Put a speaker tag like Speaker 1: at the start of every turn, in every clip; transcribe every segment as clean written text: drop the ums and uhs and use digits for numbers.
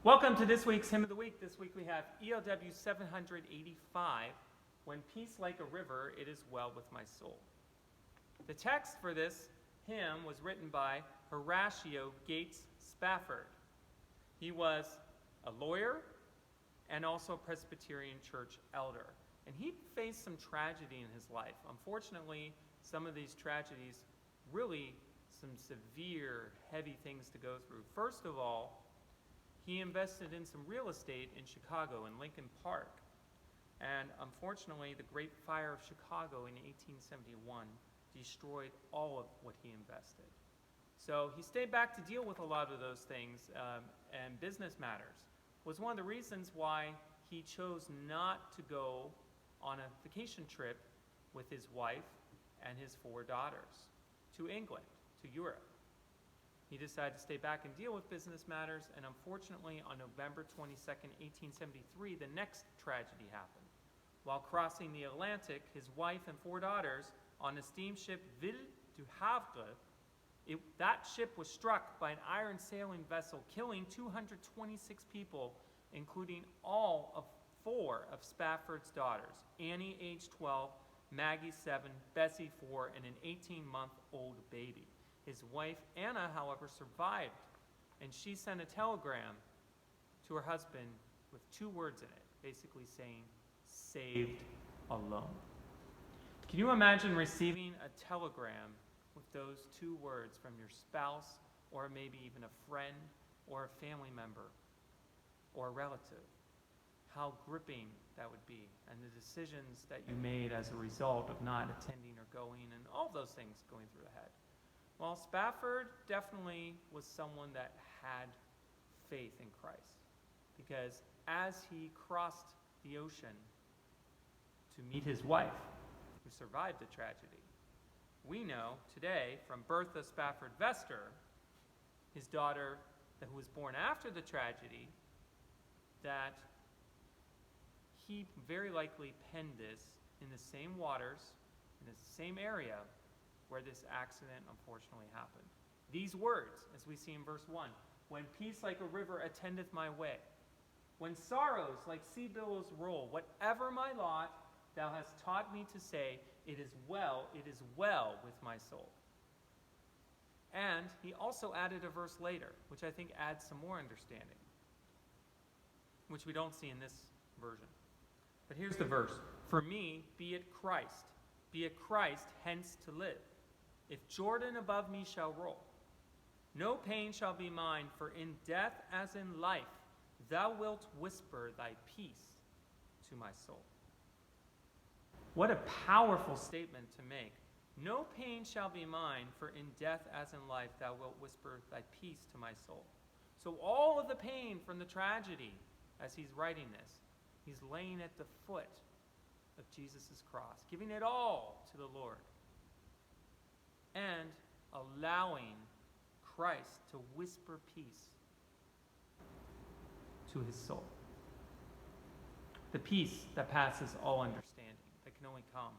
Speaker 1: Welcome to this week's Hymn of the Week. This week we have ELW 785, When Peace Like a River, It Is Well With My Soul. The text for this hymn was written by Horatio Gates Spafford. He was a lawyer and also a Presbyterian church elder. And he faced some tragedy in his life. Unfortunately, some of these tragedies really some severe, heavy things to go through. First of all, he invested in some real estate in Chicago, in Lincoln Park. And unfortunately, the Great Fire of Chicago in 1871 destroyed all of what he invested. So he stayed back to deal with a lot of those things, and business matters was one of the reasons why he chose not to go on a vacation trip with his wife and his 4 daughters to England, to Europe. He decided to stay back and deal with business matters, and unfortunately, on November 22nd, 1873, the next tragedy happened. While crossing the Atlantic, his wife and 4 daughters on the steamship Ville du Havre, that ship was struck by an iron sailing vessel, killing 226 people, including all of 4 of Spafford's daughters, Annie, age 12, Maggie, 7, Bessie, 4, and an 18-month-old baby. His wife, Anna, however, survived, and she sent a telegram to her husband with 2 words in it, basically saying, "Saved alone." Can you imagine receiving a telegram with those 2 words from your spouse, or maybe even a friend, or a family member, or a relative? How gripping that would be, and the decisions that you made as a result of not attending or going, and all of those things going through the head. Well, Spafford definitely was someone that had faith in Christ, because as he crossed the ocean to meet his wife, who survived the tragedy, we know today from Bertha Spafford Vester, his daughter who was born after the tragedy, that he very likely penned this in the same waters, in the same area where this accident unfortunately happened. These words, as we see in verse 1, "When peace like a river attendeth my way, when sorrows like sea billows roll, whatever my lot, thou hast taught me to say, it is well with my soul." And he also added a verse later, which I think adds some more understanding, which we don't see in this version. But here's the verse. "For me, be it Christ hence to live. If Jordan above me shall roll, no pain shall be mine, for in death as in life, thou wilt whisper thy peace to my soul." What a powerful statement to make. No pain shall be mine, for in death as in life, thou wilt whisper thy peace to my soul. So all of the pain from the tragedy, as he's writing this, he's laying at the foot of Jesus' cross, giving it all to the Lord, and allowing Christ to whisper peace to his soul. The peace that passes all understanding, that can only come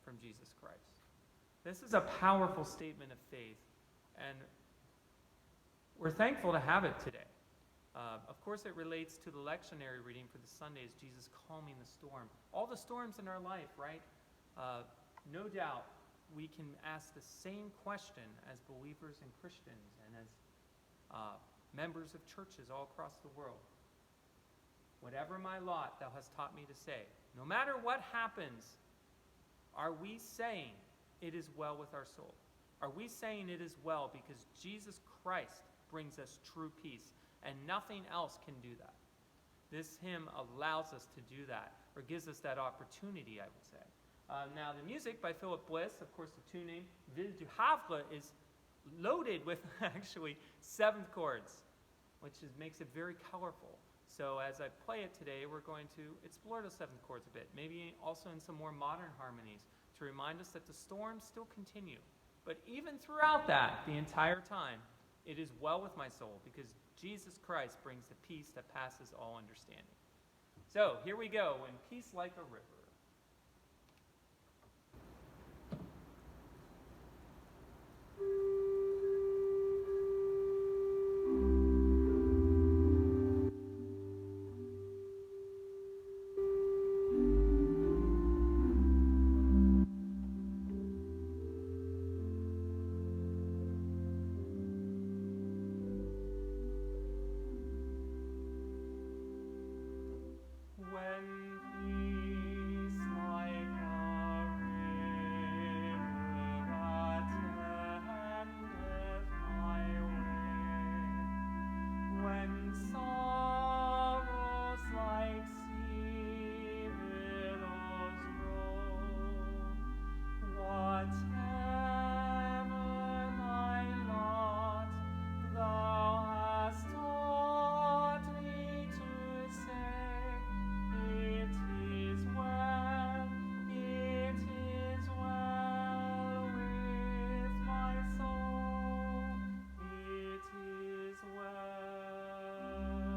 Speaker 1: from Jesus Christ. This is a powerful statement of faith, and we're thankful to have it today. Of course, it relates to the lectionary reading for the Sundays, Jesus calming the storm. All the storms in our life, right? No doubt we can ask the same question as believers and Christians and as members of churches all across the world. Whatever my lot, thou hast taught me to say. No matter what happens, are we saying it is well with our soul? Are we saying it is well because Jesus Christ brings us true peace, and nothing else can do that? This hymn allows us to do that, or gives us that opportunity, I would say. Now, the music by Philip Bliss, of course, the tune name, Ville du Havre, is loaded with actually 7th chords, which makes it very colorful. So as I play it today, we're going to explore the 7th chords a bit, maybe also in some more modern harmonies, to remind us that the storms still continue. But even throughout that, the entire time, it is well with my soul, because Jesus Christ brings the peace that passes all understanding. So here we go, "When peace like a river." sorrows like sea billows roll. Whatever my lot, thou hast taught me to say, it is well with my soul, it is well.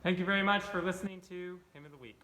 Speaker 1: Thank you very much for listening to Hymn of the Week.